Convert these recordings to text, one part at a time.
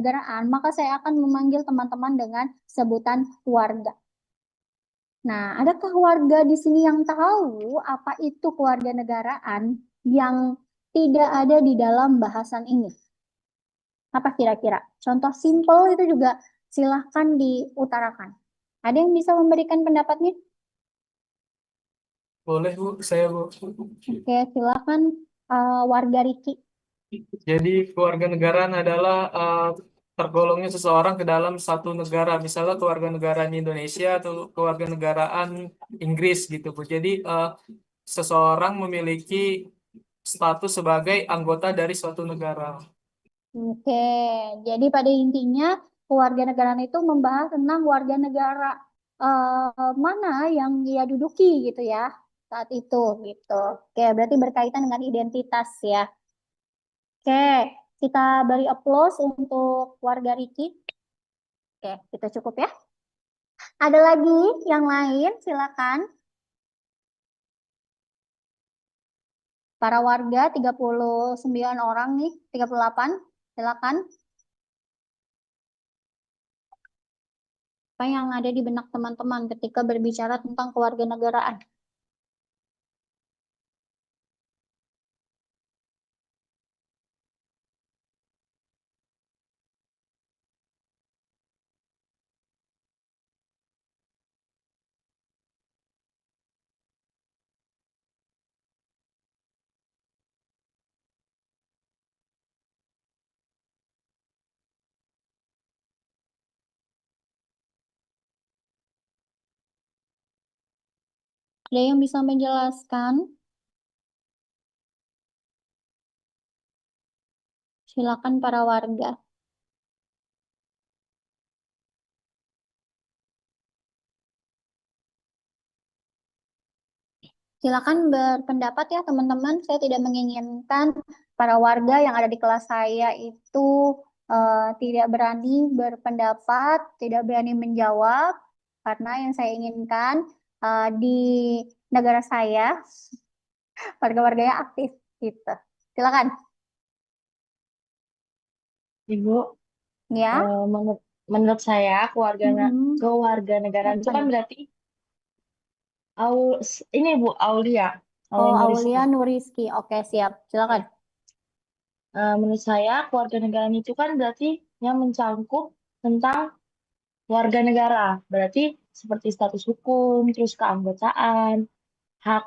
Negaraan, maka saya akan memanggil teman-teman dengan sebutan warga. Nah, adakah warga di sini yang tahu apa itu kewarganegaraan yang tidak ada di dalam bahasan ini? Apa kira-kira? Contoh simpel itu juga silahkan diutarakan. Ada yang bisa memberikan pendapatnya? Boleh Bu, saya Bu. Oke, silahkan warga Riki. Jadi kewarganegaraan adalah tergolongnya seseorang ke dalam satu negara, misalnya kewarganegaraan Indonesia atau kewarganegaraan Inggris gitu Bu. Jadi seseorang memiliki status sebagai anggota dari suatu negara. Oke, jadi pada intinya kewarganegaraan itu membahas tentang warga negara mana yang dia duduki gitu ya saat itu gitu. Oke, berarti berkaitan dengan identitas ya. Oke, kita beri applause untuk warga Riki. Oke, kita cukup ya. Ada lagi yang lain, silakan. Para warga 39 orang nih, 38, silakan. Apa yang ada di benak teman-teman ketika berbicara tentang kewarganegaraan? Ada yang bisa menjelaskan? Silakan para warga. Silakan berpendapat ya teman-teman. Saya tidak menginginkan para warga yang ada di kelas saya itu tidak berani berpendapat, tidak berani menjawab, karena yang saya inginkan di negara saya warga-warganya aktif gitu. Silakan. Ibu, Ya. menurut saya Mm-mm. kewarganegaraan itu Apa kan nih? berarti ini Bu Aulia, Oh, Aulia Nuriski. Aulia Nuriski. Oke, siap. Silakan. Menurut saya kewarganegaraan itu kan berarti yang mencangkup tentang warga negara, berarti seperti status hukum, terus keanggotaan, hak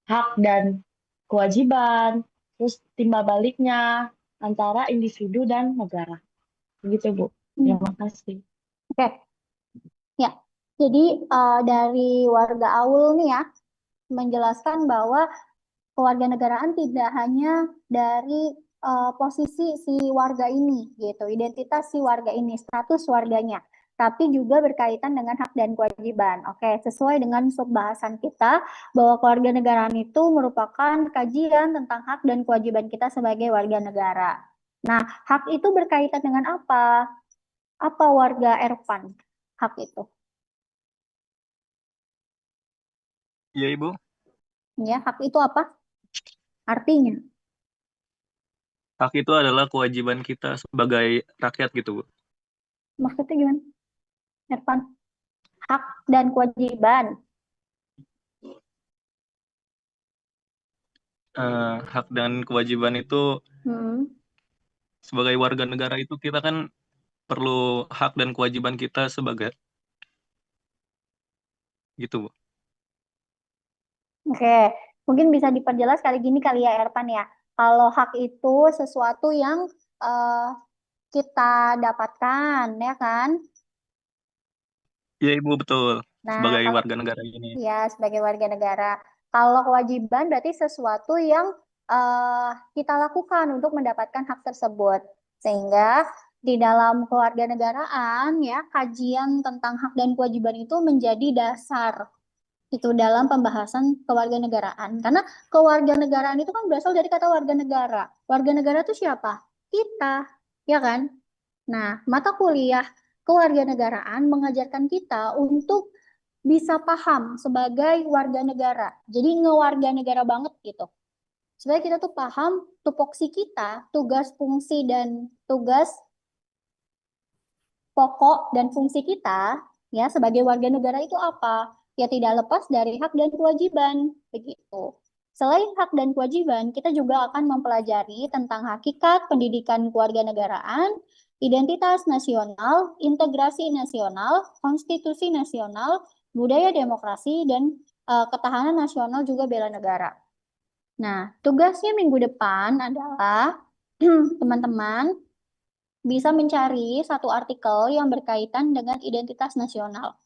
hak dan kewajiban, terus timbal baliknya antara individu dan negara. Begitu Bu. Hmm. Terima kasih. Oke, ya. Jadi dari warga Aul nih ya menjelaskan bahwa kewarganegaraan tidak hanya dari posisi si warga ini gitu, identitas si warga ini, status warganya, tapi juga berkaitan dengan hak dan kewajiban. Oke, sesuai dengan subbahasan kita bahwa kewarganegaraan itu merupakan kajian tentang hak dan kewajiban kita sebagai warga negara. Nah, hak itu berkaitan dengan apa? Apa warga Ervan? Hak itu. Iya, Ibu. Ya, hak itu apa? Artinya. Hak itu adalah kewajiban kita sebagai rakyat gitu, Bu. Maksudnya gimana? Ervan? Hak dan kewajiban. Hak dan kewajiban itu Hmm. sebagai warga negara itu kita kan perlu hak dan kewajiban kita sebagai gitu, Bu. Oke, mungkin bisa diperjelas kali gini kali ya Erpan ya. Kalau hak itu sesuatu yang eh, kita dapatkan, ya kan? Iya, Ibu, betul. Nah, Sebagai kalau warga negara ini. ya sebagai warga negara, kalau kewajiban berarti sesuatu yang kita lakukan untuk mendapatkan hak tersebut. Sehingga di dalam kewarganegaraan ya, kajian tentang hak dan kewajiban itu menjadi dasar itu dalam pembahasan kewarganegaraan. Karena kewarganegaraan itu kan berasal dari kata warga negara. Warga negara itu siapa? Kita, ya kan? Nah, mata kuliah kewarganegaraan mengajarkan kita untuk bisa paham sebagai warga negara. Jadi ngewarga negara banget gitu. Supaya kita tuh paham tupoksi kita, tugas, fungsi, dan tugas pokok dan fungsi kita ya sebagai warga negara itu apa? Ya tidak lepas dari hak dan kewajiban, begitu. Selain hak dan kewajiban, kita juga akan mempelajari tentang hakikat pendidikan kewarganegaraan, identitas nasional, integrasi nasional, konstitusi nasional, budaya demokrasi, dan ketahanan nasional juga bela negara. Nah, tugasnya minggu depan adalah teman-teman bisa mencari satu artikel yang berkaitan dengan identitas nasional.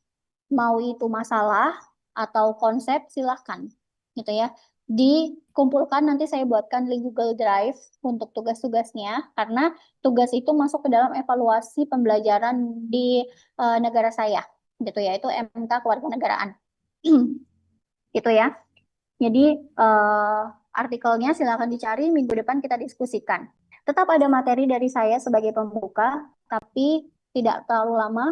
Mau itu masalah atau konsep, silahkan. Gitu ya. Dikumpulkan, nanti saya buatkan link Google Drive untuk tugas-tugasnya, karena tugas itu masuk ke dalam evaluasi pembelajaran di negara saya. Gitu ya, itu MK Kewarganegaraan. Gitu ya. Jadi artikelnya silakan dicari, minggu depan kita diskusikan. Tetap ada materi dari saya sebagai pembuka, tapi tidak terlalu lama.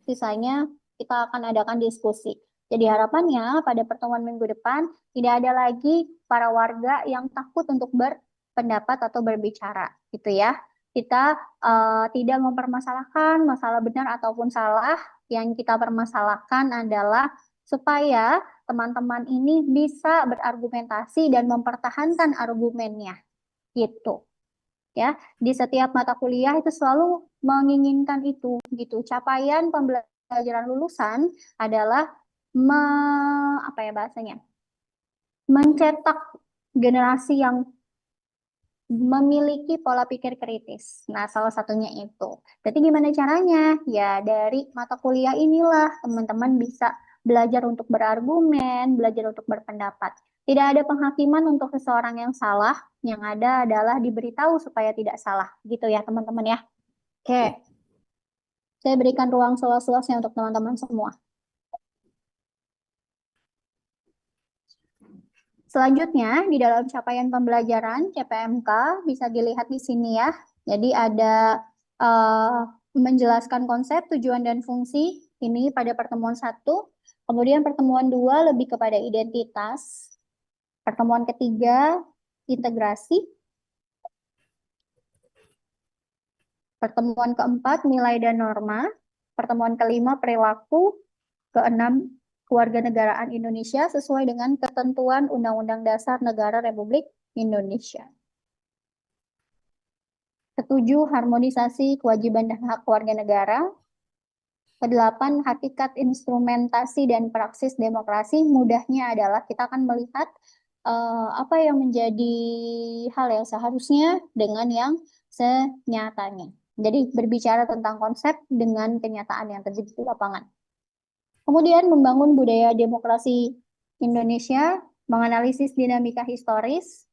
Sisanya kita akan adakan diskusi. Jadi harapannya pada pertemuan minggu depan tidak ada lagi para warga yang takut untuk berpendapat atau berbicara, gitu ya. Kita tidak mempermasalahkan masalah benar ataupun salah. Yang kita permasalahkan adalah supaya teman-teman ini bisa berargumentasi dan mempertahankan argumennya, gitu ya. Di setiap mata kuliah itu selalu menginginkan itu, gitu. Capaian pembelajaran lulusan adalah apa ya bahasanya, mencetak generasi yang memiliki pola pikir kritis. Nah, salah satunya itu. Jadi gimana caranya? Ya, dari mata kuliah inilah teman-teman bisa belajar untuk berargumen, belajar untuk berpendapat. Tidak ada penghakiman untuk seseorang yang salah, yang ada adalah diberitahu supaya tidak salah. Gitu ya, teman-teman ya. Oke. Saya berikan ruang seluas-luasnya untuk teman-teman semua. Selanjutnya, di dalam capaian pembelajaran CPMK bisa dilihat di sini ya. Jadi ada menjelaskan konsep, tujuan, dan fungsi ini pada pertemuan 1. Kemudian pertemuan 2 lebih kepada identitas. Pertemuan ketiga, integrasi. Pertemuan keempat, nilai dan norma. Pertemuan kelima, perilaku. Keenam, kewarganegaraan Indonesia sesuai dengan ketentuan Undang-Undang Dasar Negara Republik Indonesia. Ketujuh, harmonisasi kewajiban dan hak warga negara. Kedelapan, hakikat instrumentasi dan praksis demokrasi. Mudahnya adalah kita akan melihat apa yang menjadi hal yang seharusnya dengan yang senyatanya. Jadi berbicara tentang konsep dengan kenyataan yang terjadi di lapangan. Kemudian membangun budaya demokrasi Indonesia, menganalisis dinamika historis,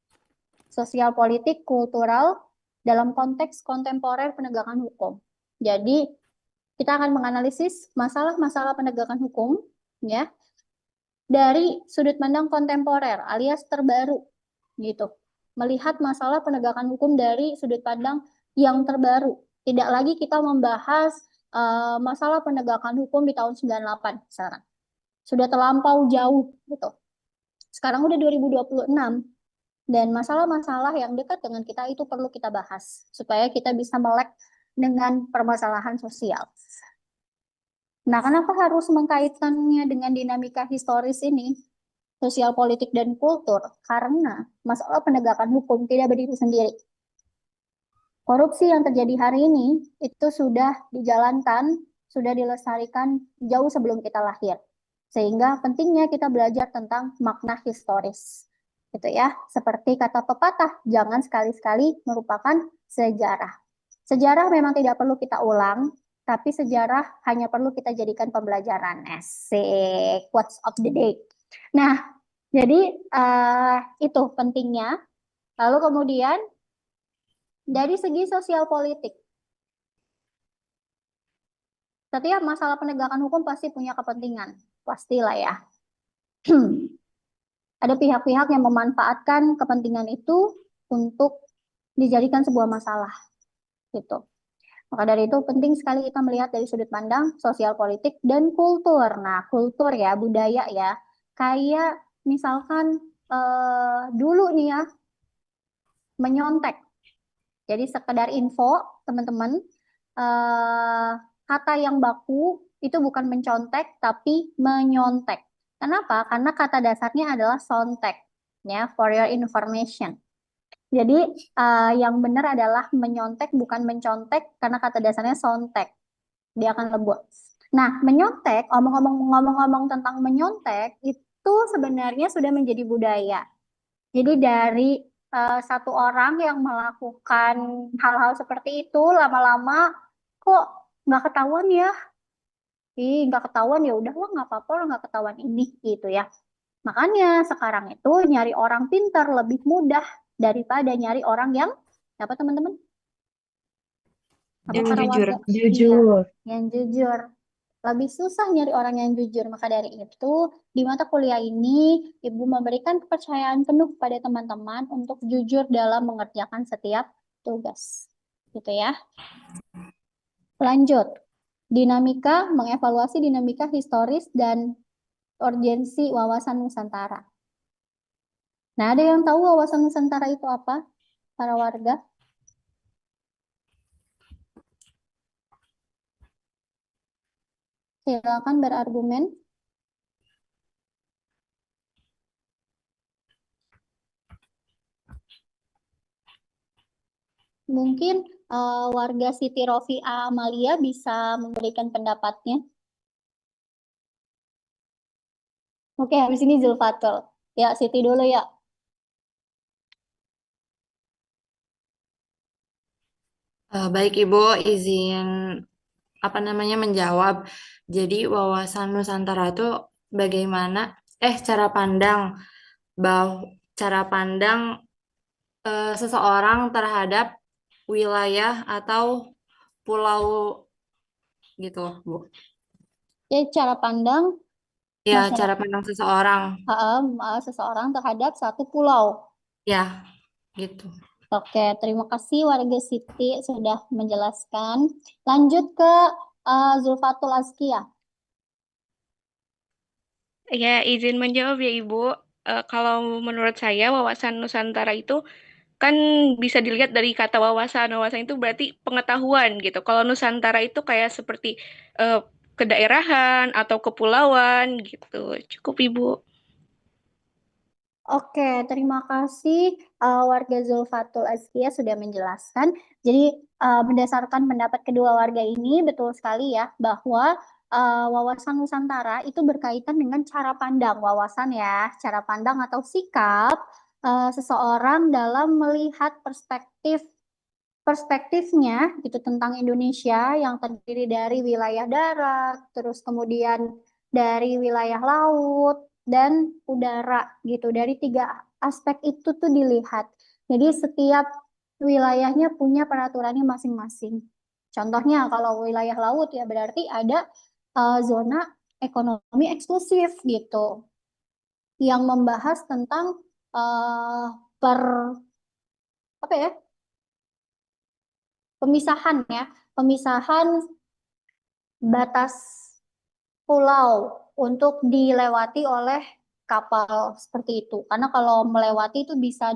sosial politik, kultural, dalam konteks kontemporer penegakan hukum. Jadi, kita akan menganalisis masalah-masalah penegakan hukum ya dari sudut pandang kontemporer alias terbaru gitu. Melihat masalah penegakan hukum dari sudut pandang yang terbaru. Tidak lagi kita membahas masalah penegakan hukum di tahun 98 sekarang. Sudah terlampau jauh gitu. Sekarang udah 2026 dan masalah-masalah yang dekat dengan kita itu perlu kita bahas supaya kita bisa melek dengan permasalahan sosial. Nah, kenapa harus mengkaitkannya dengan dinamika historis ini, sosial politik dan kultur? Karena masalah penegakan hukum tidak berdiri sendiri. Korupsi yang terjadi hari ini itu sudah dijalankan, sudah dilestarikan jauh sebelum kita lahir. Sehingga pentingnya kita belajar tentang makna historis. Gitu ya, seperti kata pepatah, jangan sekali-sekali merupakan sejarah. Sejarah memang tidak perlu kita ulang, tapi sejarah hanya perlu kita jadikan pembelajaran. Asik, quotes of the day. Nah, jadi itu pentingnya. Lalu kemudian dari segi sosial politik, setiap masalah penegakan hukum pasti punya kepentingan, pastilah ya. Ada pihak-pihak yang memanfaatkan kepentingan itu untuk dijadikan sebuah masalah, gitu. Maka dari itu penting sekali kita melihat dari sudut pandang sosial politik dan kultur. Nah, kultur ya, budaya ya. Kayak misalkan dulu nih ya, menyontek. Jadi sekedar info, teman-teman, kata yang baku itu bukan mencontek tapi menyontek. Kenapa? Karena kata dasarnya adalah sontek, ya, for your information. Jadi yang benar adalah menyontek bukan mencontek karena kata dasarnya sontek. Dia akan lebur. Nah, menyontek, ngomong-ngomong tentang menyontek itu sebenarnya sudah menjadi budaya. Jadi dari satu orang yang melakukan hal-hal seperti itu lama-lama kok nggak ketahuan ya? Nggak ketahuan ya udah lah nggak apa-apa lah nggak ketahuan ini gitu ya. Makanya sekarang itu nyari orang pintar lebih mudah daripada nyari orang yang apa teman-teman? Apa Yang para jujur. warga? Iya, Jujur. yang jujur. Lebih susah nyari orang yang jujur. Maka dari itu, di mata kuliah ini, Ibu memberikan kepercayaan penuh pada teman-teman untuk jujur dalam mengerjakan setiap tugas. Gitu ya. Lanjut. Dinamika, mengevaluasi dinamika historis dan urgensi wawasan Nusantara. Nah, ada yang tahu wawasan Nusantara itu apa? Para warga? Silakan berargumen. Mungkin warga Siti Rofi'a Amalia bisa memberikan pendapatnya. Oke, habis ini Zulfatul. Ya, Siti dulu ya. Baik Ibu, izin menjawab. Jadi wawasan Nusantara itu bagaimana? Cara pandang cara pandang seseorang terhadap wilayah atau pulau gitu, Bu. Ya, cara pandang Ya, masyarakat cara pandang seseorang. seseorang terhadap satu pulau. Ya, gitu. Oke, terima kasih warga Siti sudah menjelaskan. Lanjut ke Zulfatul Azkia. Ya, izin menjawab ya Ibu. Kalau menurut saya wawasan Nusantara itu kan bisa dilihat dari kata wawasan. Wawasan itu berarti pengetahuan gitu. Kalau Nusantara itu kayak seperti eh, kedaerahan atau kepulauan gitu. Cukup Ibu. Oke, terima kasih warga Zulfatul Azkia sudah menjelaskan. Jadi berdasarkan pendapat kedua warga ini betul sekali ya bahwa wawasan Nusantara itu berkaitan dengan cara pandang wawasan ya, cara pandang atau sikap seseorang dalam melihat perspektifnya itu tentang Indonesia yang terdiri dari wilayah darat, terus kemudian dari wilayah laut dan udara gitu. Dari tiga aspek itu tuh dilihat. Jadi setiap wilayahnya punya peraturannya masing-masing. Contohnya kalau wilayah laut ya berarti ada zona ekonomi eksklusif gitu yang membahas tentang eh, per apa ya pemisahan ya pemisahan batas pulau untuk dilewati oleh kapal seperti itu. Karena kalau melewati itu bisa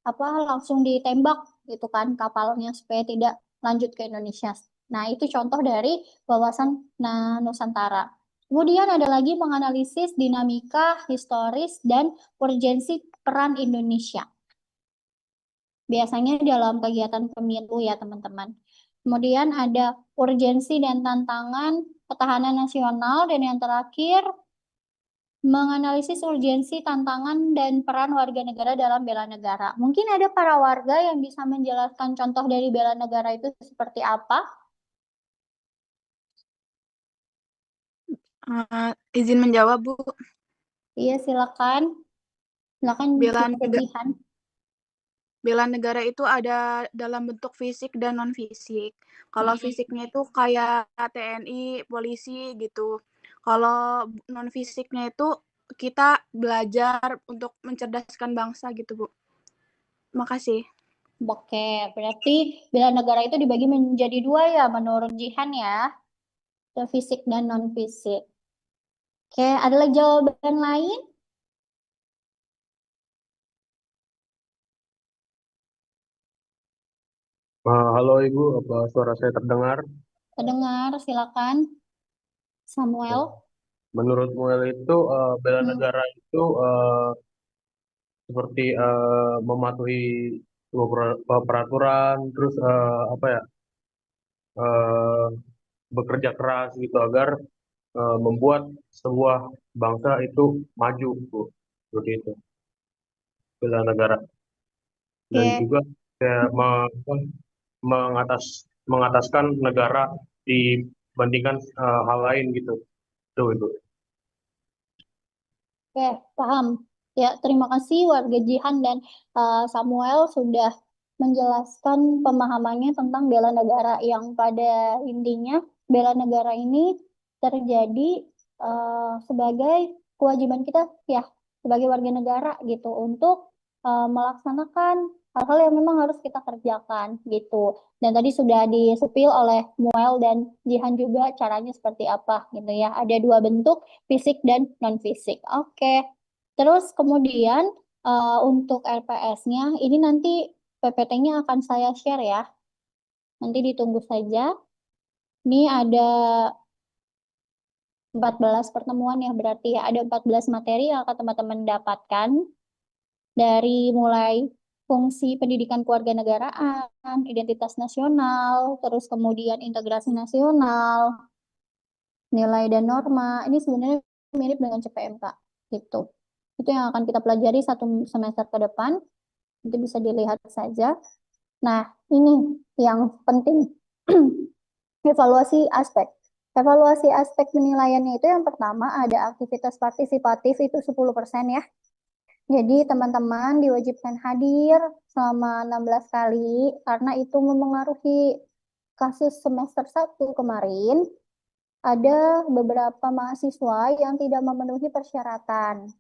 apa langsung ditembak gitu kan kapalnya supaya tidak lanjut ke Indonesia. Nah, itu contoh dari wawasan Nusantara. Kemudian ada lagi menganalisis dinamika historis dan urgensi peran Indonesia. Biasanya dalam kegiatan pemilu ya teman-teman. Kemudian ada urgensi dan tantangan ketahanan nasional dan yang terakhir menganalisis urgensi, tantangan dan peran warga negara dalam bela negara. Mungkin ada para warga yang bisa menjelaskan contoh dari bela negara itu seperti apa? Izin menjawab, Bu. Iya, silakan. Silakan Bela Ibu nega- Jihan. bela negara itu ada dalam bentuk fisik dan non fisik. Kalau fisiknya itu kayak TNI, polisi gitu. Kalau non fisiknya itu kita belajar untuk mencerdaskan bangsa gitu, Bu. Makasih. Oke, berarti bela negara itu dibagi menjadi dua ya menurut Jihan ya, ke fisik dan non fisik. Oke, ada lagi jawaban lain? Halo Ibu, apa suara saya terdengar? Terdengar, silakan Samuel. Menurut Muel itu bela Hmm. negara itu seperti mematuhi sebuah peraturan, terus apa ya, eh, bekerja keras gitu agar membuat sebuah bangsa itu maju, Bu. Seperti itu bela negara. Dan Oke. juga kayak mengataskan negara dibandingkan hal lain gitu. Itu. Oke, paham. Ya, terima kasih warga Jihan dan Samuel sudah menjelaskan pemahamannya tentang bela negara yang pada intinya bela negara ini terjadi sebagai kewajiban kita ya sebagai warga negara gitu untuk melaksanakan hal-hal yang memang harus kita kerjakan gitu. Dan tadi sudah disepil oleh Muel dan Jihan juga caranya seperti apa gitu ya. Ada dua bentuk, fisik dan non-fisik. Oke. Terus kemudian untuk RPS-nya, ini nanti PPT-nya akan saya share ya. Nanti ditunggu saja. Ini ada 14 pertemuan ya, berarti ya ada 14 materi yang akan teman-teman dapatkan. Dari mulai fungsi pendidikan kewarganegaraan, identitas nasional, terus kemudian integrasi nasional, nilai dan norma. Ini sebenarnya mirip dengan CPMK gitu. Itu yang akan kita pelajari satu semester ke depan. Nanti bisa dilihat saja. Nah, ini yang penting. Evaluasi aspek. Evaluasi aspek penilaiannya itu yang pertama ada aktivitas partisipatif itu 10% ya. Jadi teman-teman diwajibkan hadir selama 16 kali karena itu memengaruhi kasus semester 1 kemarin. Ada beberapa mahasiswa yang tidak memenuhi persyaratan.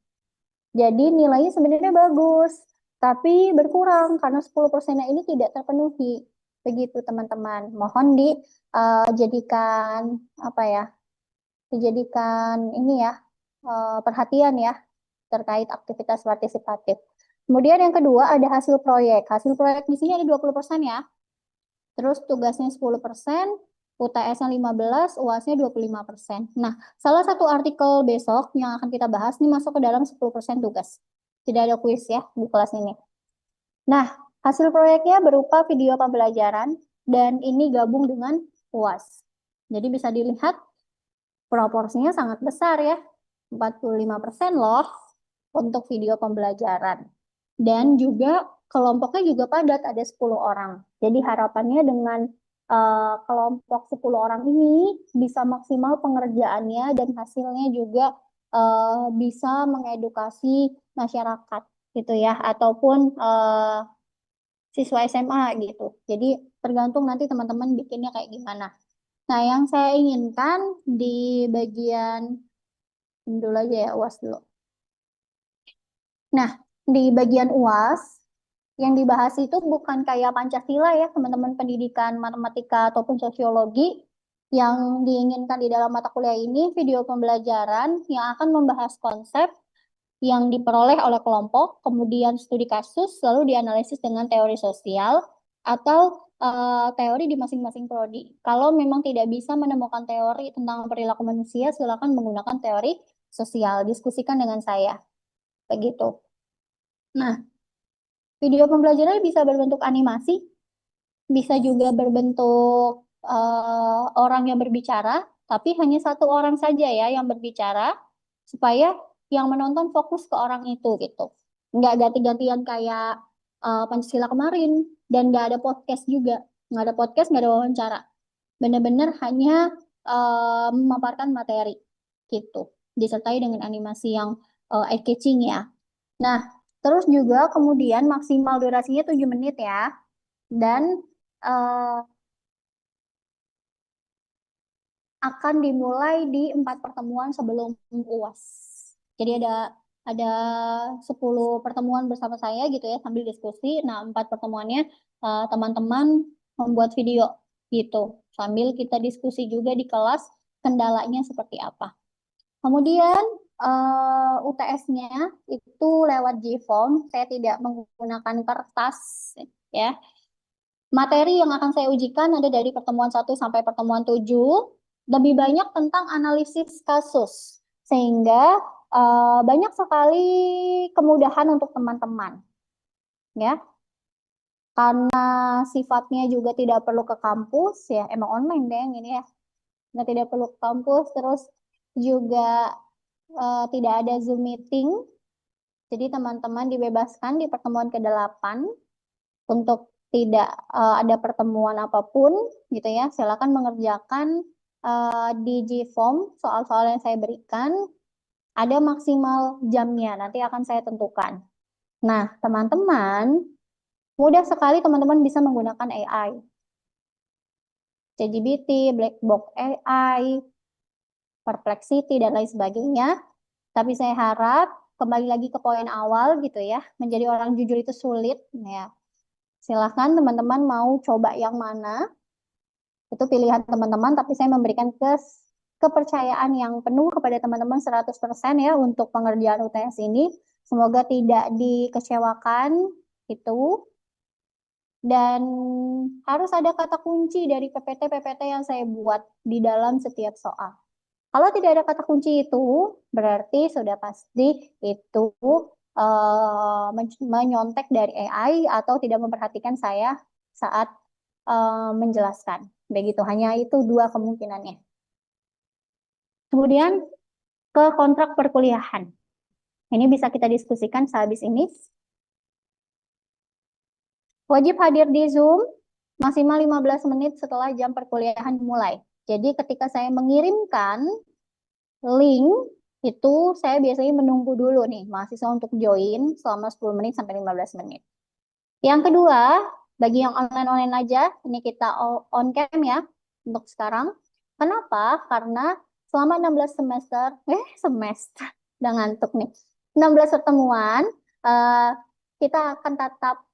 Jadi nilainya sebenarnya bagus, tapi berkurang karena 10%-nya ini tidak terpenuhi. Begitu teman-teman. Mohon dijadikan apa ya? Dijadikan ini ya perhatian ya terkait aktivitas partisipatif. Kemudian yang kedua ada hasil proyek. Hasil proyek di sini ada 20% ya. Terus tugasnya 10%, UTS-nya 15, UAS-nya 25%. Nah, salah satu artikel besok yang akan kita bahas ini masuk ke dalam 10% tugas. Tidak ada kuis ya di kelas ini. Nah, hasil proyeknya berupa video pembelajaran dan ini gabung dengan UAS. Jadi bisa dilihat proporsinya sangat besar ya. 45% loh untuk video pembelajaran. Dan juga kelompoknya juga padat, ada 10 orang. Jadi harapannya dengan kelompok 10 orang ini bisa maksimal pengerjaannya dan hasilnya juga bisa mengedukasi masyarakat gitu ya, ataupun siswa SMA gitu. Jadi tergantung nanti teman-teman bikinnya kayak gimana. Nah, yang saya inginkan di bagian ini dulu aja ya, UAS dulu. Nah, di bagian UAS yang dibahas itu bukan kayak Pancasila ya, teman-teman pendidikan matematika ataupun sosiologi. Yang diinginkan di dalam mata kuliah ini video pembelajaran yang akan membahas konsep yang diperoleh oleh kelompok, kemudian studi kasus, lalu dianalisis dengan teori sosial atau teori di masing-masing prodi. Kalau memang tidak bisa menemukan teori tentang perilaku manusia, silakan menggunakan teori sosial. Diskusikan dengan saya. Begitu. Nah, video pembelajaran bisa berbentuk animasi, bisa juga berbentuk orang yang berbicara, tapi hanya satu orang saja ya yang berbicara, supaya yang menonton fokus ke orang itu gitu. Nggak ganti-gantian kayak Pancasila kemarin, dan nggak ada podcast juga. Nggak ada podcast, nggak ada wawancara. Benar-benar hanya memaparkan materi gitu, disertai dengan animasi yang eye-catching ya. Nah, terus juga kemudian maksimal durasinya 7 menit ya. Dan akan dimulai di 4 pertemuan sebelum UAS. Jadi ada 10 pertemuan bersama saya gitu ya sambil diskusi. Nah, 4 pertemuannya teman-teman membuat video gitu. Sambil kita diskusi juga di kelas kendalanya seperti apa. Kemudian UTS-nya itu lewat Gform, saya tidak menggunakan kertas ya. Materi yang akan saya ujikan ada dari pertemuan 1 sampai pertemuan 7, lebih banyak tentang analisis kasus, sehingga banyak sekali kemudahan untuk teman-teman, ya. Karena sifatnya juga tidak perlu ke kampus, ya, emang online deh yang ini ya, nggak tidak perlu ke kampus, terus juga tidak ada Zoom meeting, jadi teman-teman dibebaskan di pertemuan ke-8 untuk tidak ada pertemuan apapun gitu ya. Silakan mengerjakan di Gform soal-soal yang saya berikan. Ada maksimal jamnya, nanti akan saya tentukan. Nah, teman-teman, mudah sekali teman-teman bisa menggunakan AI. ChatGPT, Blackbox AI, Perplexity, dan lain sebagainya. Tapi saya harap, kembali lagi ke poin awal gitu ya, menjadi orang jujur itu sulit, ya. Silahkan teman-teman mau coba yang mana, itu pilihan teman-teman, tapi saya memberikan kepercayaan yang penuh kepada teman-teman 100% ya untuk pengerjaan UTS ini. Semoga tidak dikecewakan itu. Dan harus ada kata kunci dari PPT-PPT yang saya buat di dalam setiap soal. Kalau tidak ada kata kunci itu, berarti sudah pasti itu menyontek dari AI atau tidak memperhatikan saya saat menjelaskan. Begitu, hanya itu dua kemungkinannya. Kemudian ke kontrak perkuliahan. Ini bisa kita diskusikan sehabis ini. Wajib hadir di Zoom maksimal 15 menit setelah jam perkuliahan dimulai. Jadi ketika saya mengirimkan link, itu saya biasanya menunggu dulu nih mahasiswa untuk join selama 10 menit sampai 15 menit. Yang kedua, bagi yang online-online aja, ini kita on cam ya untuk sekarang. Kenapa? Karena selama 16 semester, udah ngantuk nih. 16 pertemuan, kita akan tatap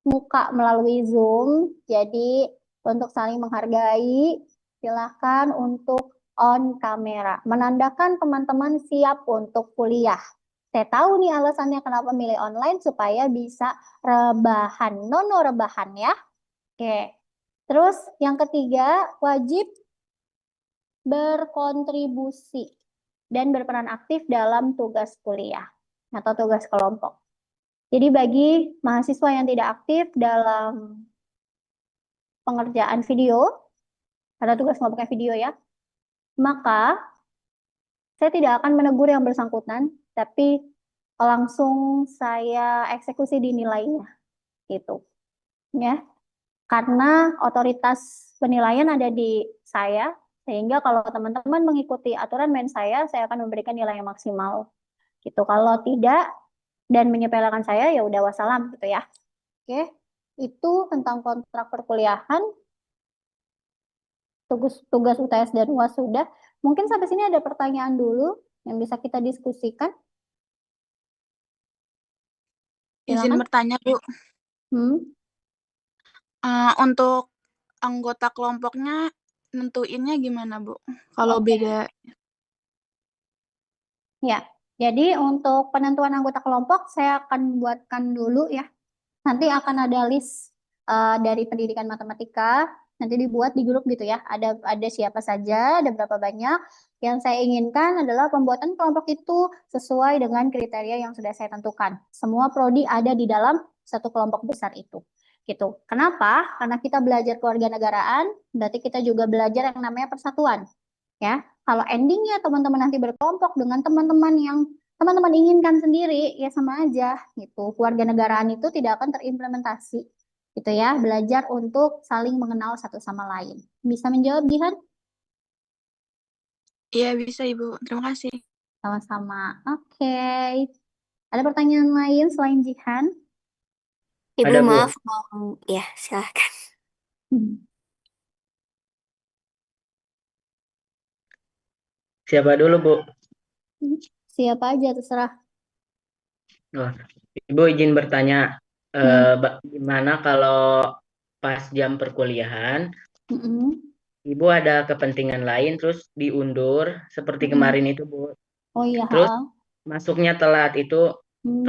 muka melalui Zoom. Jadi untuk saling menghargai, silahkan untuk on kamera. Menandakan teman-teman siap untuk kuliah. Saya tahu nih alasannya kenapa milih online, supaya bisa rebahan. Nono rebahan ya. Oke. Terus yang ketiga, wajib berkontribusi dan berperan aktif dalam tugas kuliah atau tugas kelompok. Jadi bagi mahasiswa yang tidak aktif dalam pengerjaan video, atau tugas kelompoknya video ya, maka saya tidak akan menegur yang bersangkutan, tapi langsung saya eksekusi di nilainya, gitu. Ya, karena otoritas penilaian ada di saya, sehingga kalau teman-teman mengikuti aturan main saya akan memberikan nilai yang maksimal. Gitu. Kalau tidak dan menyepelekan saya, ya udah wassalam gitu ya. Oke, itu tentang kontrak perkuliahan, tugas UTS dan UAS sudah. Mungkin sampai sini ada pertanyaan dulu yang bisa kita diskusikan. Izin Silakan. bertanya, Bu. Untuk anggota kelompoknya nentuinnya gimana, Bu? Kalau Oke. beda. Ya, jadi untuk penentuan anggota kelompok saya akan buatkan dulu ya. Nanti akan ada list dari pendidikan matematika, nanti dibuat di grup gitu ya. Ada siapa saja, ada berapa banyak. Yang saya inginkan adalah pembuatan kelompok itu sesuai dengan kriteria yang sudah saya tentukan. Semua prodi ada di dalam satu kelompok besar itu. Gitu. Kenapa? Karena kita belajar kewarganegaraan, berarti kita juga belajar yang namanya persatuan. Ya, kalau endingnya teman-teman nanti berkelompok dengan teman-teman yang teman-teman inginkan sendiri, ya sama aja gitu. Kewarganegaraan itu tidak akan terimplementasi, gitu ya. Belajar untuk saling mengenal satu sama lain. Bisa menjawab, Jihan? Iya, bisa, Ibu. Terima kasih. Sama-sama. Oke. Ada pertanyaan lain selain Jihan? Ibu Ada, Bu. maaf, ya silahkan. Siapa dulu, Bu? Siapa aja, terserah. Oh, Ibu izin bertanya, gimana kalau pas jam perkuliahan, Ibu ada kepentingan lain terus diundur seperti kemarin itu, Bu. Oh iya, Terus masuknya telat itu Hmm.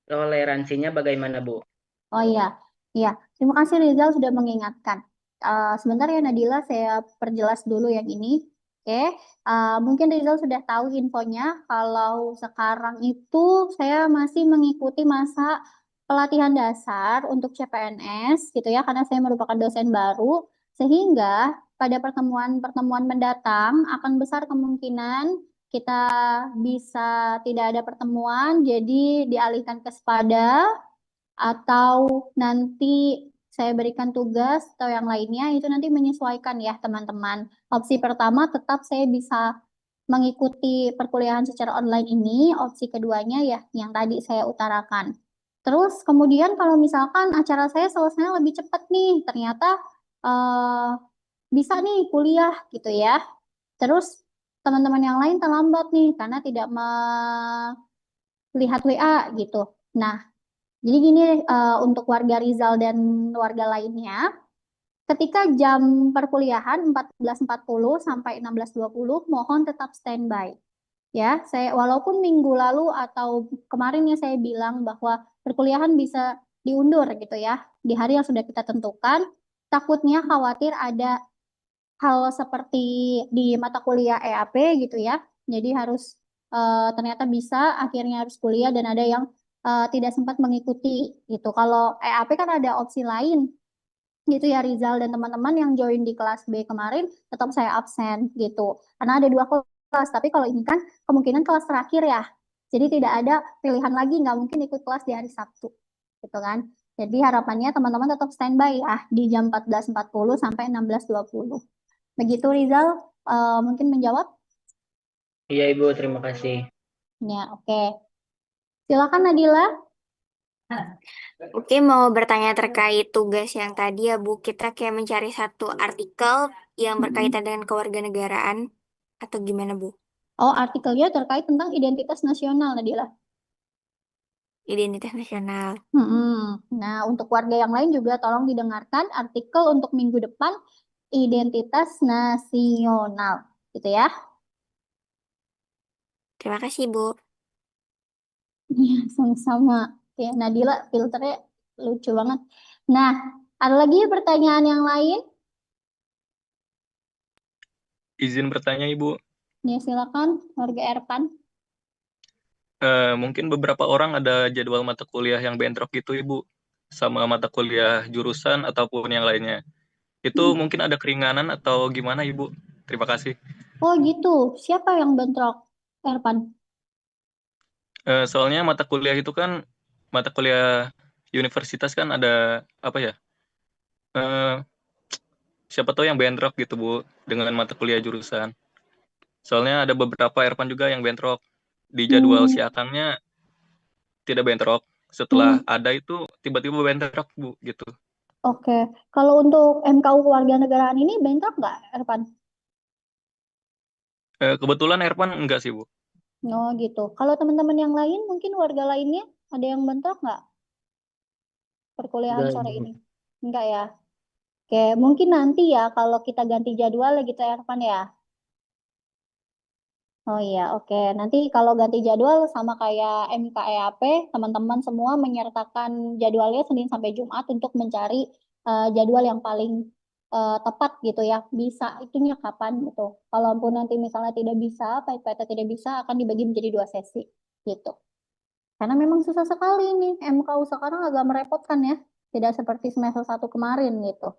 toleransinya bagaimana, Bu? Oh iya, iya. Terima kasih Rizal sudah mengingatkan. Sebentar ya Nadila, saya perjelas dulu yang ini. Oke, mungkin Rizal sudah tahu infonya kalau sekarang itu saya masih mengikuti masa pelatihan dasar untuk CPNS gitu ya, karena saya merupakan dosen baru, sehingga pada pertemuan-pertemuan mendatang akan besar kemungkinan kita bisa tidak ada pertemuan, jadi dialihkan ke SPADA atau nanti saya berikan tugas atau yang lainnya itu nanti menyesuaikan ya teman-teman. Opsi pertama tetap saya bisa mengikuti perkuliahan secara online ini, opsi keduanya ya yang tadi saya utarakan. Terus kemudian kalau misalkan acara saya selesai lebih cepat nih, ternyata eh, bisa nih kuliah gitu ya. Terus teman-teman yang lain terlambat nih karena tidak melihat WA gitu. Nah, jadi gini untuk warga Rizal dan warga lainnya, ketika jam perkuliahan 14.40 sampai 16.20 mohon tetap standby. Ya, saya walaupun minggu lalu atau kemarin ya saya bilang bahwa perkuliahan bisa diundur gitu ya di hari yang sudah kita tentukan. Takutnya khawatir ada hal seperti di mata kuliah EAP gitu ya. Jadi harus ternyata bisa akhirnya harus kuliah dan ada yang tidak sempat mengikuti gitu. Kalau EAP kan ada opsi lain gitu ya Rizal dan teman-teman yang join di kelas B kemarin tetap saya absen gitu. Karena ada 2 kelas, tapi kalau ini kan kemungkinan kelas terakhir ya. Jadi tidak ada pilihan lagi, nggak mungkin ikut kelas di hari Sabtu gitu kan. Jadi harapannya teman-teman tetap standby ya di jam 14.40 sampai 16.20. Begitu Rizal, mungkin menjawab? Iya Ibu, terima kasih. Ya, oke. Silakan Nadila. Oke, mau bertanya terkait tugas yang tadi ya Bu, kita kayak mencari satu artikel yang berkaitan dengan kewarganegaraan atau gimana Bu? Oh, artikelnya terkait tentang identitas nasional Nadila. Identitas nasional. Nah, untuk warga yang lain juga tolong didengarkan artikel untuk minggu depan identitas nasional, gitu ya. Terima kasih Bu. Iya, sama-sama. Ya, Nadila filternya lucu banget. Nah, ada lagi pertanyaan yang lain? Izin bertanya Ibu, Ya, silakan warga Erpan. mungkin beberapa orang ada jadwal mata kuliah yang bentrok gitu Ibu, sama mata kuliah jurusan ataupun yang lainnya. Itu mungkin ada keringanan atau gimana Ibu? Terima kasih. Oh gitu, siapa yang bentrok Erpan? Soalnya mata kuliah itu kan, mata kuliah universitas kan ada apa ya? Eh, Siapa tahu yang bentrok gitu Bu dengan mata kuliah jurusan. Soalnya ada beberapa Erpan juga yang bentrok. Di jadwal Hmm, siakannya tidak bentrok. hmm, Setelah ada itu tiba-tiba bentrok Bu gitu. oke. Kalau untuk MKU kewarganegaraan ini bentrok nggak Erpan? Kebetulan Erpan enggak sih Bu. Oh gitu. Kalau teman-teman yang lain, mungkin warga lainnya ada yang bentrok nggak perkuliahan Enggak sore Ibu. ini? Enggak ya? Oke, mungkin nanti ya kalau kita ganti jadwal gitu ya Ervan ya. Oh iya, oke. Nanti kalau ganti jadwal sama kayak MKEAP, teman-teman semua menyertakan jadwalnya Senin sampai Jumat untuk mencari jadwal yang paling tepat gitu ya. Bisa itunya kapan gitu. Kalaupun nanti misalnya tidak bisa, PPT tidak bisa, akan dibagi menjadi 2 sesi gitu. Karena memang susah sekali nih, MKU sekarang agak merepotkan ya. Tidak seperti semester 1 kemarin gitu.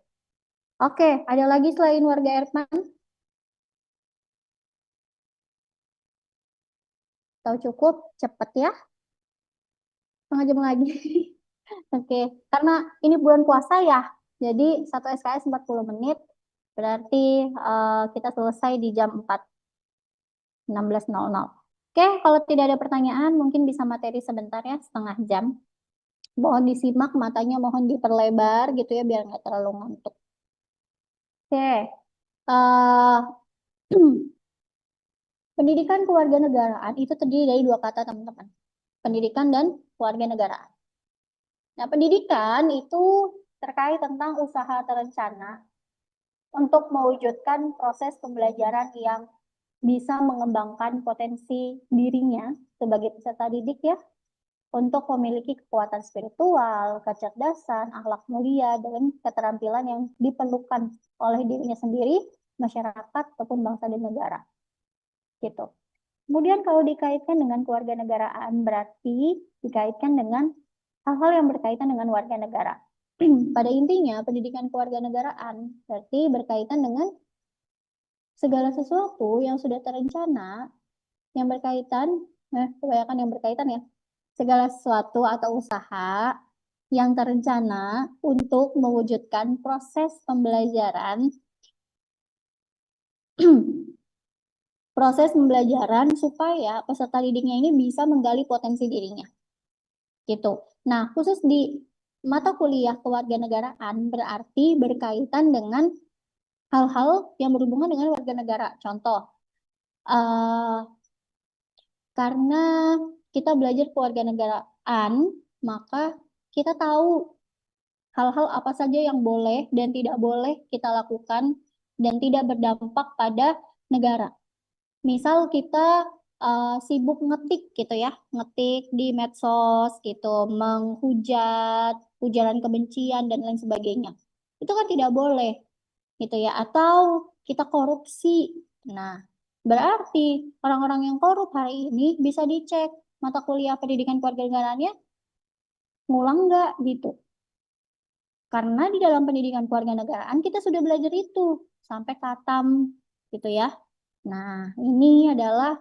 Oke, ada lagi selain warga Erpan? Tahu cukup, cepet ya. 1/2 jam lagi. Oke, karena ini bulan puasa ya, jadi 1 SKS 40 menit, berarti kita selesai di jam 16.00. Oke, kalau tidak ada pertanyaan, mungkin bisa materi sebentar ya, 1/2 jam. Mohon disimak, matanya mohon diperlebar gitu ya, biar nggak terlalu ngantuk. Oke, eh, pendidikan kewarganegaraan itu terdiri dari 2 kata, teman-teman. Pendidikan dan kewarganegaraan. Nah, pendidikan itu terkait tentang usaha terencana untuk mewujudkan proses pembelajaran yang bisa mengembangkan potensi dirinya sebagai peserta didik ya, untuk memiliki kekuatan spiritual, kecerdasan, akhlak mulia, dan keterampilan yang diperlukan oleh dirinya sendiri, masyarakat, ataupun bangsa dan negara. Gitu. Kemudian kalau dikaitkan dengan kewarganegaraan, berarti dikaitkan dengan hal-hal yang berkaitan dengan warga negara. Pada intinya, pendidikan kewarganegaraan berarti berkaitan dengan segala sesuatu yang sudah terencana, yang berkaitan, kebanyakan yang berkaitan ya, segala sesuatu atau usaha yang terencana untuk mewujudkan proses pembelajaran proses pembelajaran supaya peserta didiknya ini bisa menggali potensi dirinya. Gitu. Nah, khusus di mata kuliah kewarganegaraan berarti berkaitan dengan hal-hal yang berhubungan dengan warga negara. Contoh, karena kita belajar kewarganegaraan, maka kita tahu hal-hal apa saja yang boleh dan tidak boleh kita lakukan dan tidak berdampak pada negara. Misal kita sibuk ngetik gitu ya, ngetik di medsos gitu, menghujat, ujaran kebencian dan lain sebagainya. Itu kan tidak boleh gitu ya, atau kita korupsi. Nah, berarti orang-orang yang korup hari ini bisa dicek mata kuliah pendidikan kewarganegaraannya ngulang nggak gitu. Karena di dalam pendidikan kewarganegaraan kita sudah belajar itu sampai khatam gitu ya. Nah, ini adalah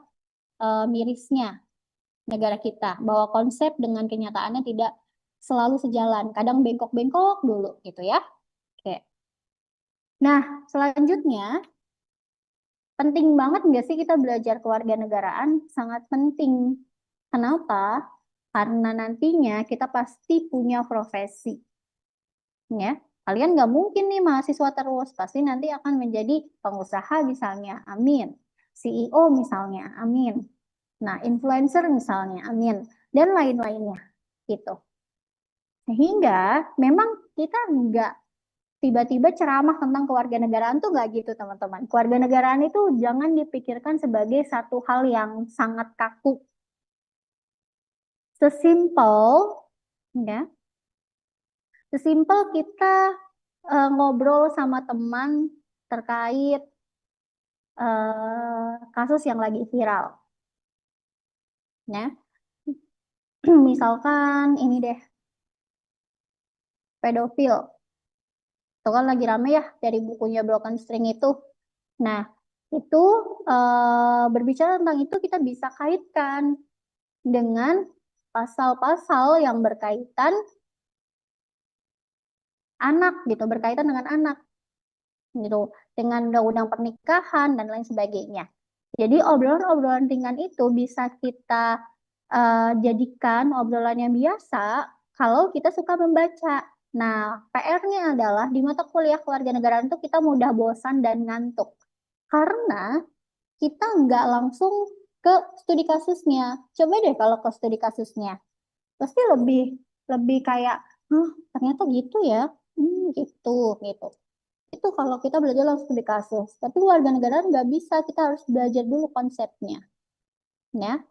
mirisnya negara kita, bahwa konsep dengan kenyataannya tidak selalu sejalan, kadang bengkok-bengkok dulu gitu ya. Oke. Nah, selanjutnya penting banget nggak sih kita belajar kewarganegaraan? Sangat penting. Kenapa? Karena nantinya kita pasti punya profesi. Ya, kalian nggak mungkin nih mahasiswa terus, pasti nanti akan menjadi pengusaha misalnya, amin. CEO misalnya, amin. Nah, influencer misalnya, amin. Dan lain-lainnya, gitu. Sehingga memang kita nggak tiba-tiba ceramah tentang kewarganegaraan tuh nggak gitu, teman-teman. Kewarganegaraan itu jangan dipikirkan sebagai satu hal yang sangat kaku. Sesimpel, ya, sesimpel kita ngobrol sama teman terkait kasus yang lagi viral. Ya. Misalkan ini deh, pedofil. Itu kan lagi rame ya dari bukunya Broken String itu. Nah, itu berbicara tentang itu kita bisa kaitkan dengan pasal-pasal yang berkaitan anak gitu, berkaitan dengan anak gitu, dengan undang-undang pernikahan dan lain sebagainya. Jadi obrolan-obrolan ringan itu bisa kita jadikan obrolan yang biasa kalau kita suka membaca. Nah, PR-nya adalah di mata kuliah kewarganegaraan itu kita mudah bosan dan ngantuk. Karena kita nggak langsung ke studi kasusnya. Coba deh kalau ke studi kasusnya. Pasti lebih kayak, ternyata gitu ya. Gitu. Itu kalau kita belajar langsung di kasus. Tapi kewarganegaraan nggak bisa, kita harus belajar dulu konsepnya. Ya.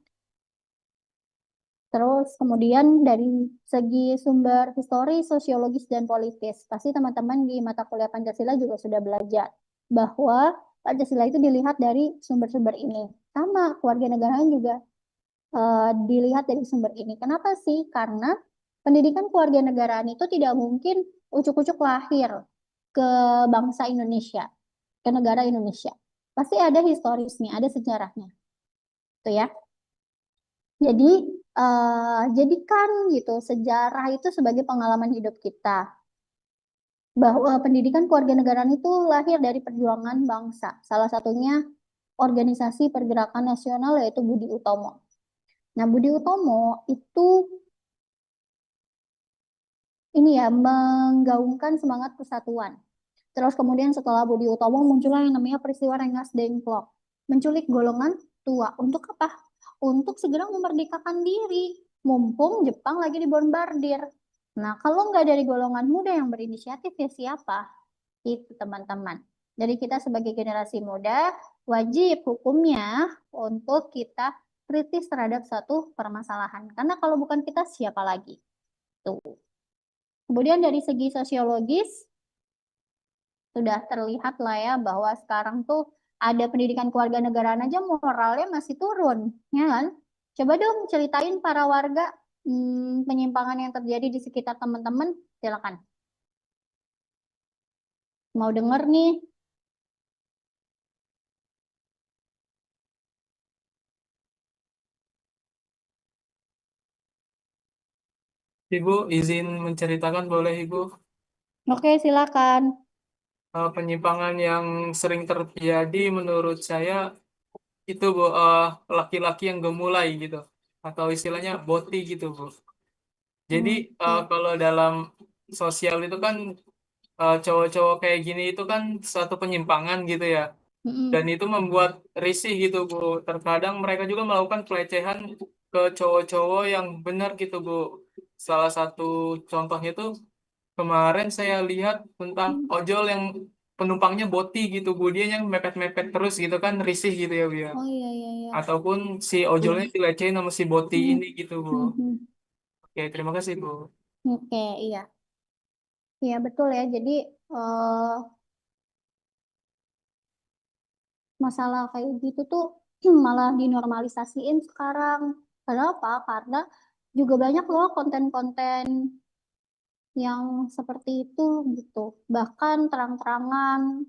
Terus kemudian dari segi sumber historis, sosiologis, dan politis. Pasti teman-teman di mata kuliah Pancasila juga sudah belajar bahwa Pancasila itu dilihat dari sumber-sumber ini. Sama, kewarganegaraan juga dilihat dari sumber ini. Kenapa sih? Karena pendidikan kewarganegaraan itu tidak mungkin ucuk-ucuk lahir ke bangsa Indonesia, ke negara Indonesia. Pasti ada historisnya, ada sejarahnya. Itu ya. Jadi jadikan gitu sejarah itu sebagai pengalaman hidup kita. Bahwa pendidikan kewarganegaraan itu lahir dari perjuangan bangsa. Salah satunya organisasi pergerakan nasional yaitu Budi Utomo. Nah, Budi Utomo itu ini ya menggaungkan semangat persatuan. Terus kemudian setelah Budi Utomo muncullah yang namanya peristiwa Rengas Dengklok. Menculik golongan tua. Untuk apa? Untuk segera memerdekakan diri. Mumpung Jepang lagi dibombardir. Nah, kalau nggak dari golongan muda yang berinisiatif ya siapa? Itu teman-teman. Jadi kita sebagai generasi muda wajib hukumnya untuk kita kritis terhadap suatu permasalahan. Karena kalau bukan kita, siapa lagi? Tuh. Kemudian dari segi sosiologis, sudah terlihat lah ya bahwa sekarang tuh ada pendidikan kewarganegaraan aja moralnya masih turun, ya kan? Coba dong ceritain para warga penyimpangan yang terjadi di sekitar teman-teman, silakan. Mau denger nih? Ibu izin menceritakan boleh Ibu? Oke, silakan. Penyimpangan yang sering terjadi menurut saya itu Bu, laki-laki yang gemulai gitu atau istilahnya boti gitu Bu. Jadi kalau dalam sosial itu kan cowok-cowok kayak gini itu kan suatu penyimpangan gitu ya. Dan itu membuat risih gitu Bu. Terkadang mereka juga melakukan pelecehan ke cowok-cowok yang benar gitu Bu. Salah satu contohnya itu kemarin saya lihat tentang ojol yang penumpangnya boti gitu Bu. Dia yang mepet-mepet terus gitu kan risih gitu ya Bu ya. Oh iya iya iya. Ataupun si ojolnya dilecehin sama si boti ini gitu Bu. Oke, terima kasih Bu. Oke, iya. Iya betul ya. Jadi masalah kayak gitu tuh malah dinormalisasiin sekarang. Kenapa? Karena juga banyak loh konten-konten yang seperti itu gitu. Bahkan terang-terangan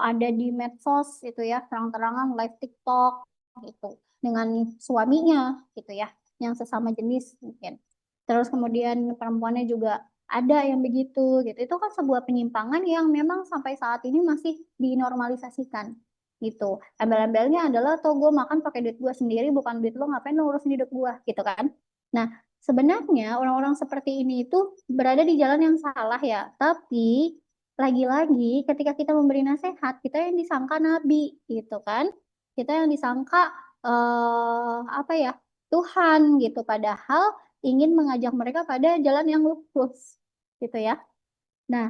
ada di medsos itu ya, terang-terangan live TikTok gitu dengan suaminya gitu ya, yang sesama jenis mungkin. Terus kemudian perempuannya juga ada yang begitu gitu. Itu kan sebuah penyimpangan yang memang sampai saat ini masih dinormalisasikan gitu. Embel-embelnya adalah tuh gue makan pakai duit gue sendiri, bukan duit lo, ngapain lo urusin hidup gue gitu kan. Nah, sebenarnya orang-orang seperti ini itu berada di jalan yang salah ya, tapi lagi-lagi ketika kita memberi nasihat, kita yang disangka nabi gitu kan. Kita yang disangka apa ya? Tuhan gitu, padahal ingin mengajak mereka pada jalan yang lurus gitu ya. Nah,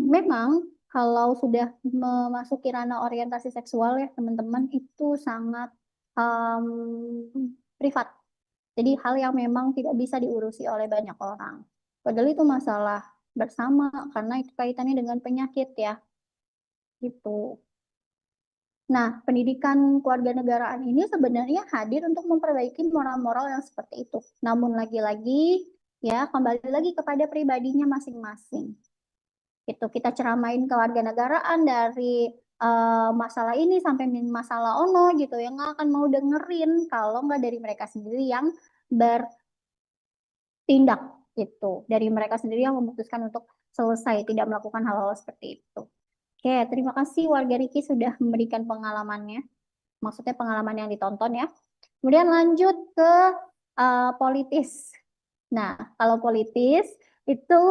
memang kalau sudah memasuki ranah orientasi seksual ya teman-teman itu sangat privat. Jadi hal yang memang tidak bisa diurusi oleh banyak orang. Padahal itu masalah bersama karena itu kaitannya dengan penyakit ya. Gitu. Nah, pendidikan kewarganegaraan ini sebenarnya hadir untuk memperbaiki moral-moral yang seperti itu. Namun lagi-lagi ya kembali lagi kepada pribadinya masing-masing. Itu kita ceramain kewarganegaraan dari masalah ini sampai masalah ono gitu yang nggak akan mau dengerin kalau nggak dari mereka sendiri yang bertindak gitu. Dari mereka sendiri yang memutuskan untuk selesai tidak melakukan hal-hal seperti itu. Oke, terima kasih warga Riki sudah memberikan pengalamannya. Maksudnya pengalaman yang ditonton ya. Kemudian lanjut ke politis. Nah, kalau politis itu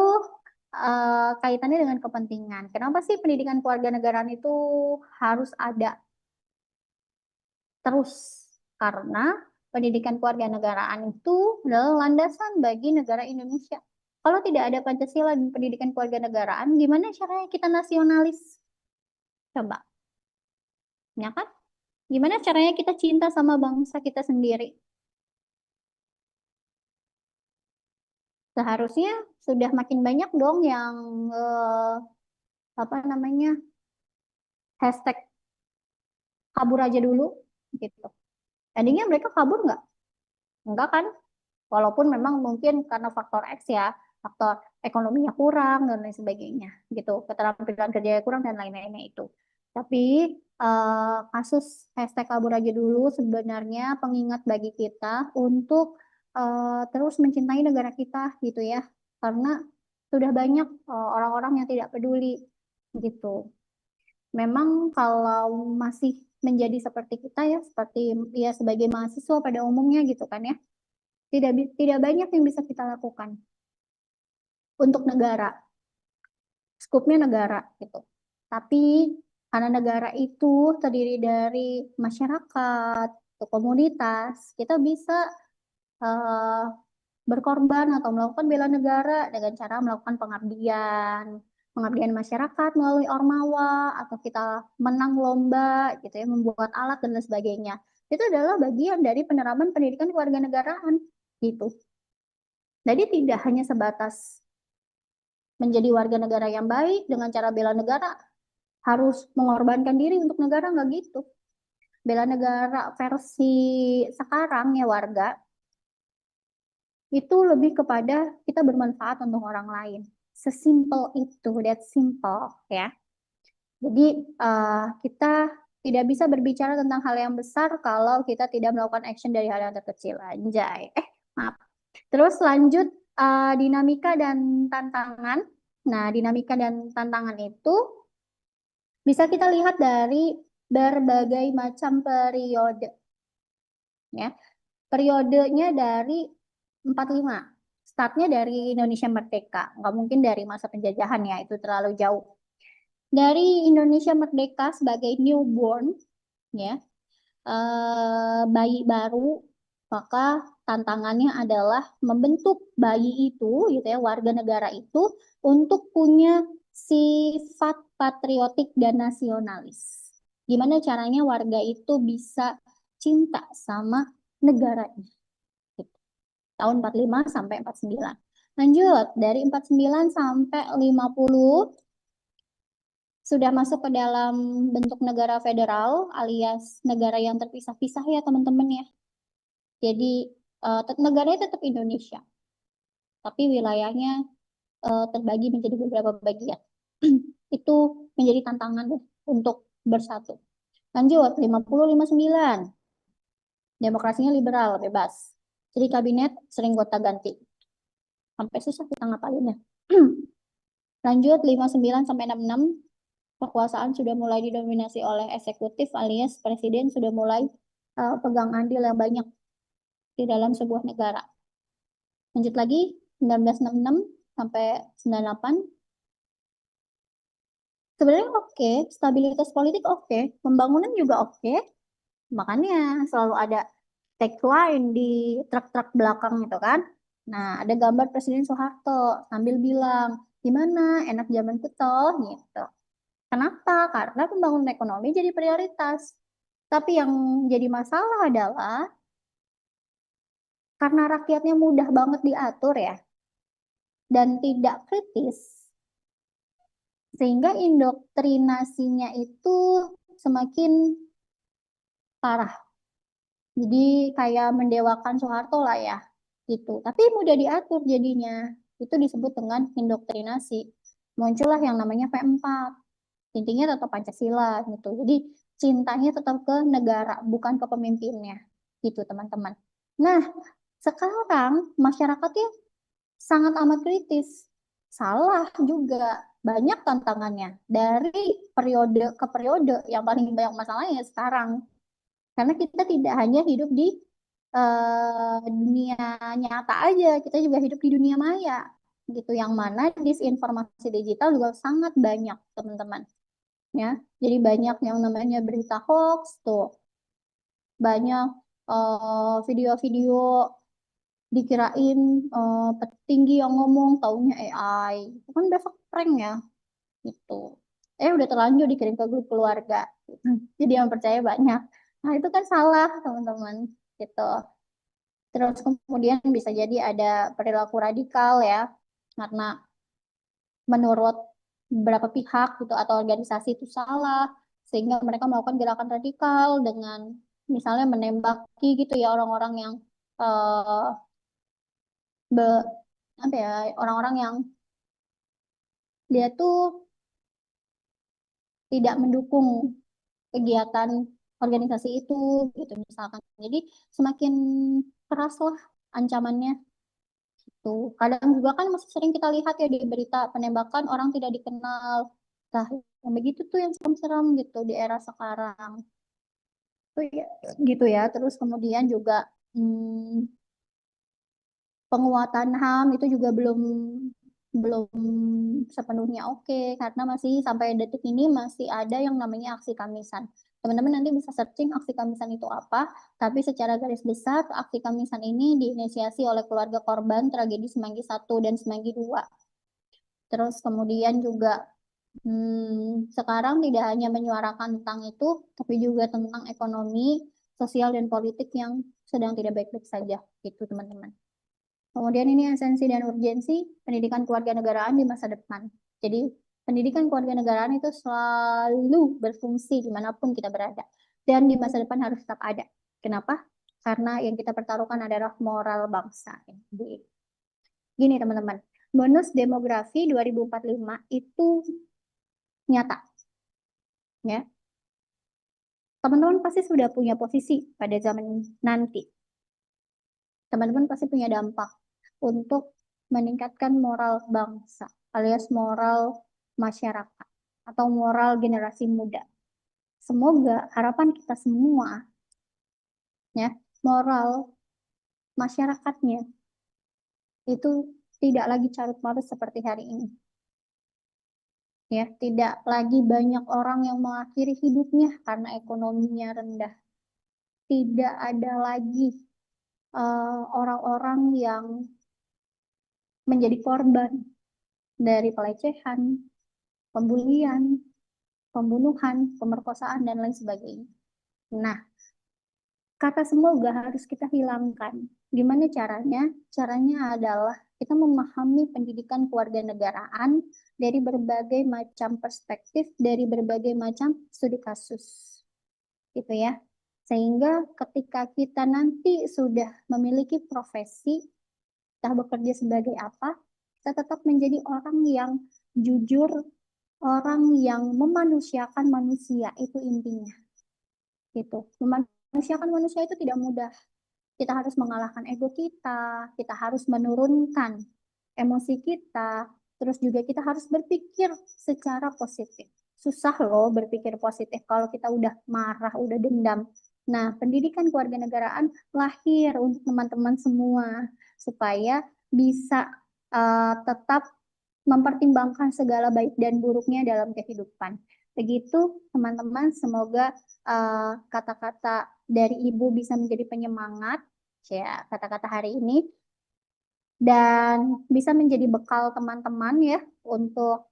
kaitannya dengan kepentingan. Kenapa sih pendidikan kewarganegaraan itu harus ada terus? Karena pendidikan kewarganegaraan itu adalah landasan bagi negara Indonesia. Kalau tidak ada Pancasila dan pendidikan kewarganegaraan, gimana caranya kita nasionalis? Coba. Ya kan? Gimana caranya kita cinta sama bangsa kita sendiri? Seharusnya sudah makin banyak dong yang apa namanya hashtag kabur aja dulu gitu. Endingnya mereka kabur nggak? Enggak kan? Walaupun memang mungkin karena faktor X ya, faktor ekonominya kurang dan lain sebagainya gitu, keterampilan kerjanya kurang dan lain-lainnya itu. Tapi kasus hashtag kabur aja dulu sebenarnya pengingat bagi kita untuk terus mencintai negara kita gitu ya, karena sudah banyak orang-orang yang tidak peduli gitu. Memang kalau masih menjadi seperti kita ya, seperti ya sebagai mahasiswa pada umumnya gitu kan ya, tidak banyak yang bisa kita lakukan untuk negara, skupnya negara gitu. Tapi karena negara itu terdiri dari masyarakat, atau komunitas, kita bisa eh, berkorban atau melakukan bela negara dengan cara melakukan pengabdian masyarakat melalui ormawa, atau kita menang lomba gitu ya, membuat alat dan lain sebagainya. itu adalah bagian dari penerapan pendidikan kewarganegaraan gitu. Jadi tidak hanya sebatas menjadi warga negara yang baik dengan cara bela negara, harus mengorbankan diri untuk negara, nggak gitu. Bela negara versi sekarang ya warga, itu lebih kepada kita bermanfaat untuk orang lain. Sesimpel itu, that simple ya. Jadi kita tidak bisa berbicara tentang hal yang besar kalau kita tidak melakukan action dari hal yang terkecil. Anjay. Maaf. Terus lanjut dinamika dan tantangan. Nah, dinamika dan tantangan itu bisa kita lihat dari berbagai macam periode. Ya. Periodenya dari 45. Startnya dari Indonesia Merdeka. Nggak mungkin dari masa penjajahan ya, itu terlalu jauh. Dari Indonesia Merdeka sebagai newborn, ya, bayi baru, maka tantangannya adalah membentuk bayi itu, gitu ya, warga negara itu untuk punya sifat patriotik dan nasionalis. Gimana caranya warga itu bisa cinta sama negaranya? Gitu. Tahun 45 sampai 49. Lanjut, dari 49 sampai 50 sudah masuk ke dalam bentuk negara federal alias negara yang terpisah-pisah ya teman-teman ya. Jadi negaranya tetap Indonesia, tapi wilayahnya terbagi menjadi beberapa bagian. Itu menjadi tantangan untuk bersatu. Lanjut, 50-59. Demokrasinya liberal, bebas. Jadi kabinet sering gonta-ganti. Sampai susah kita ngapalinnya. Lanjut, 59 sampai 66. Kekuasaan sudah mulai didominasi oleh eksekutif alias presiden sudah mulai pegang andil yang banyak di dalam sebuah negara. Lanjut lagi, 1966 sampai 98. Sebenarnya oke, stabilitas politik oke, pembangunan juga oke. Makanya selalu ada tagline di truk-truk belakang itu kan. Nah, ada gambar Presiden Soeharto sambil bilang, gimana enak zaman toh gitu. Kenapa? Karena pembangunan ekonomi jadi prioritas. Tapi yang jadi masalah adalah karena rakyatnya mudah banget diatur ya, dan tidak kritis, sehingga indoktrinasinya itu semakin parah. Jadi kayak mendewakan Soeharto lah ya, gitu. Tapi mudah diatur jadinya. Itu disebut dengan indoktrinasi. Muncullah yang namanya P4. Intinya tetap Pancasila gitu. Jadi cintanya tetap ke negara, bukan ke pemimpinnya. Gitu teman-teman. Nah, sekarang masyarakatnya sangat amat kritis. Salah juga. Banyak tantangannya. Dari periode ke periode yang paling banyak masalahnya sekarang. Karena kita tidak hanya hidup di dunia nyata aja, kita juga hidup di dunia maya. Gitu, yang mana disinformasi digital juga sangat banyak, teman-teman. Ya, jadi banyak yang namanya berita hoax tuh, banyak video-video dikirain petinggi yang ngomong taunya AI, itu kan besok prank ya, gitu. Udah terlanjur dikirim ke grup keluarga, jadi yang percaya banyak. Nah itu kan salah teman-teman, gitu. Terus kemudian bisa jadi ada perilaku radikal ya, karena menurut beberapa pihak gitu atau organisasi itu salah, sehingga mereka melakukan gerakan radikal dengan misalnya menembaki gitu ya orang-orang yang eh, apa ya, orang-orang yang dia tuh tidak mendukung kegiatan organisasi itu gitu misalkan. Jadi semakin keras lah ancamannya. Tuh, kadang juga kan masih sering kita lihat ya di berita penembakan orang tidak dikenal. Nah, yang begitu tuh yang serem-serem gitu di era sekarang. Tuh ya, gitu ya. Terus kemudian juga penguatan HAM itu juga belum belum sepenuhnya oke karena masih sampai detik ini masih ada yang namanya aksi Kamisan. Teman-teman nanti bisa searching aksi Kamisan itu apa, tapi secara garis besar aksi Kamisan ini diinisiasi oleh keluarga korban tragedi Semanggi 1 dan Semanggi 2. Terus kemudian juga sekarang tidak hanya menyuarakan tentang itu, tapi juga tentang ekonomi, sosial dan politik yang sedang tidak baik-baik saja, gitu teman-teman. Kemudian ini esensi dan urgensi pendidikan kewarganegaraan di masa depan. Jadi pendidikan kewarganegaraan itu selalu berfungsi dimanapun kita berada. Dan di masa depan harus tetap ada. Kenapa? Karena yang kita pertaruhkan adalah moral bangsa. Gini teman-teman, bonus demografi 2045 itu nyata. Ya. Teman-teman pasti sudah punya posisi pada zaman nanti. Teman-teman pasti punya dampak untuk meningkatkan moral bangsa alias moral masyarakat atau moral generasi muda. Semoga harapan kita semua ya, moral masyarakatnya itu tidak lagi carut-marut seperti hari ini. Ya, tidak lagi banyak orang yang mengakhiri hidupnya karena ekonominya rendah. Tidak ada lagi orang-orang yang menjadi korban dari pelecehan, pembulian, pembunuhan, pemerkosaan, dan lain sebagainya. Nah, kata semoga harus kita hilangkan. Gimana caranya? Caranya adalah kita memahami pendidikan kewarganegaraan dari berbagai macam perspektif, dari berbagai macam studi kasus. Gitu ya. Sehingga ketika kita nanti sudah memiliki profesi, kita bekerja sebagai apa, kita tetap menjadi orang yang jujur, orang yang memanusiakan manusia, itu intinya. Gitu. Memanusiakan manusia itu tidak mudah. Kita harus mengalahkan ego kita harus menurunkan emosi kita, terus juga kita harus berpikir secara positif. Susah loh berpikir positif kalau kita udah marah, udah dendam. Nah, pendidikan kewarganegaraan lahir untuk teman-teman semua supaya bisa tetap mempertimbangkan segala baik dan buruknya dalam kehidupan. Begitu teman-teman, semoga kata-kata dari Ibu bisa menjadi penyemangat ya kata-kata hari ini dan bisa menjadi bekal teman-teman ya untuk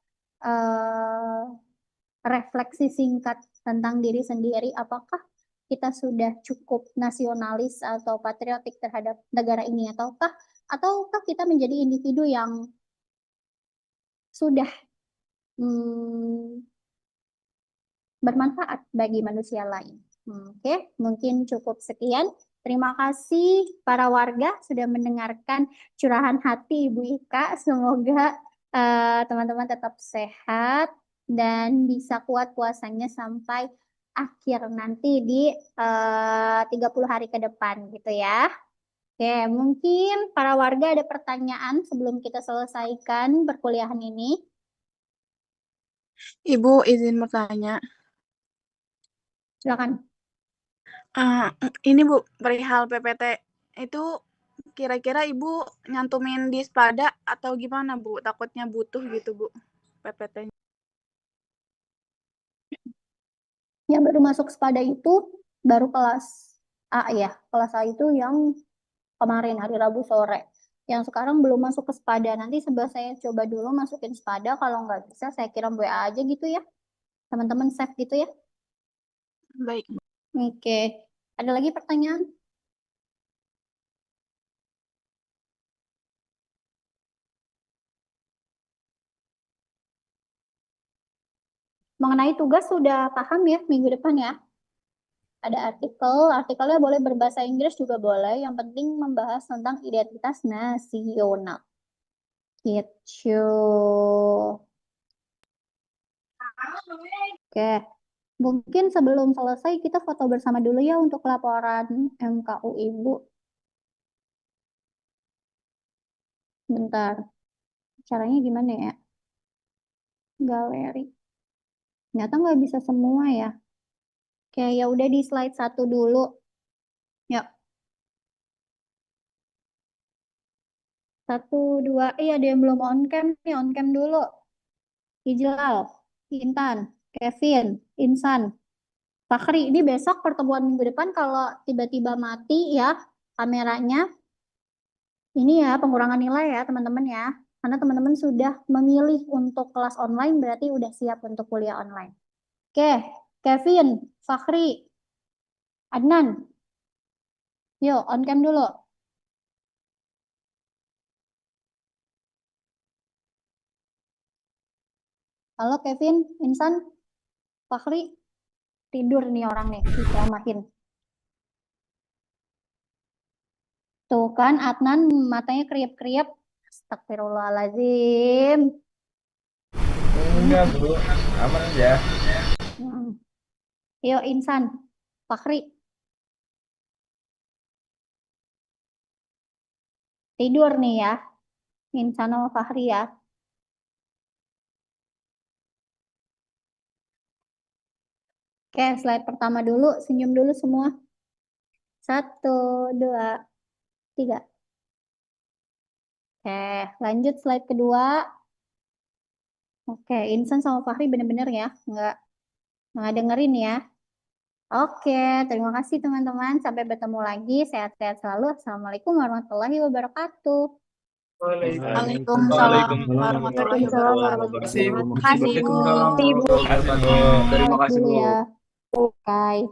refleksi singkat tentang diri sendiri, apakah kita sudah cukup nasionalis atau patriotik terhadap negara ini ataukah kita menjadi individu yang sudah bermanfaat bagi manusia lain. Oke, mungkin cukup sekian. Terima kasih para warga sudah mendengarkan curahan hati Ibu Ika. Semoga teman-teman tetap sehat dan bisa kuat puasanya sampai akhir nanti di 30 hari ke depan gitu ya. Oke, mungkin para warga ada pertanyaan sebelum kita selesaikan perkuliahan ini. Ibu izin bertanya. Silakan. Ini Bu, perihal PPT itu kira-kira Ibu nyantumin di Spada atau gimana Bu? Takutnya butuh gitu Bu, PPT-nya. Yang baru masuk Spada itu baru kelas A ya. Kelas A itu yang kemarin hari Rabu sore. Yang sekarang belum masuk ke Spada. Nanti sebelah saya coba dulu masukin Spada. Kalau nggak bisa saya kirim WA aja gitu ya. Teman-teman save gitu ya. Baik. Oke. Ada lagi pertanyaan? Mengenai tugas sudah paham ya minggu depan ya? Ada artikelnya boleh berbahasa Inggris juga boleh. Yang penting membahas tentang identitas nasional. Gitu. Oke. Mungkin sebelum selesai kita foto bersama dulu ya untuk laporan MKU Ibu. Bentar. Caranya gimana ya? Galeri. Ternyata nggak bisa semua ya. Oke, ya udah di slide 1 dulu. Yuk. 1, 2. Ada yang belum on cam nih, on cam dulu. Ijlal, Intan, Kevin, Insan, Fakhri. Ini besok pertemuan minggu depan kalau tiba-tiba mati ya kameranya. Ini ya pengurangan nilai ya teman-teman ya. Karena teman-teman sudah memilih untuk kelas online berarti udah siap untuk kuliah online. Oke, Kevin, Fakhri, Adnan, Yuk, on cam dulu. Halo Kevin, Insan, Fahri, tidur nih orang nih, diceramahin. Tuh kan, Adnan matanya kriep-kriep. Astagfirullahaladzim. Enggak, Bu. Aman aja. Yuk, Insan, Fahri. Tidur nih ya, Insan sama Fahri ya. Oke, slide pertama dulu, senyum dulu semua. 1, 2, 3. Oke, lanjut slide kedua. Oke, Insan sama Fahri bener-bener ya, nggak dengerin ya. Oke, terima kasih teman-teman. Sampai bertemu lagi. Sehat-sehat selalu. Assalamualaikum warahmatullahi wabarakatuh. Waalaikumsalam warahmatullahi wabarakatuh. Terima kasih. Terima kasih, Ibu. Waalaikumsalam warahmatullahi wabarakatuh. Terima kasih, Bu. Ya. Bye.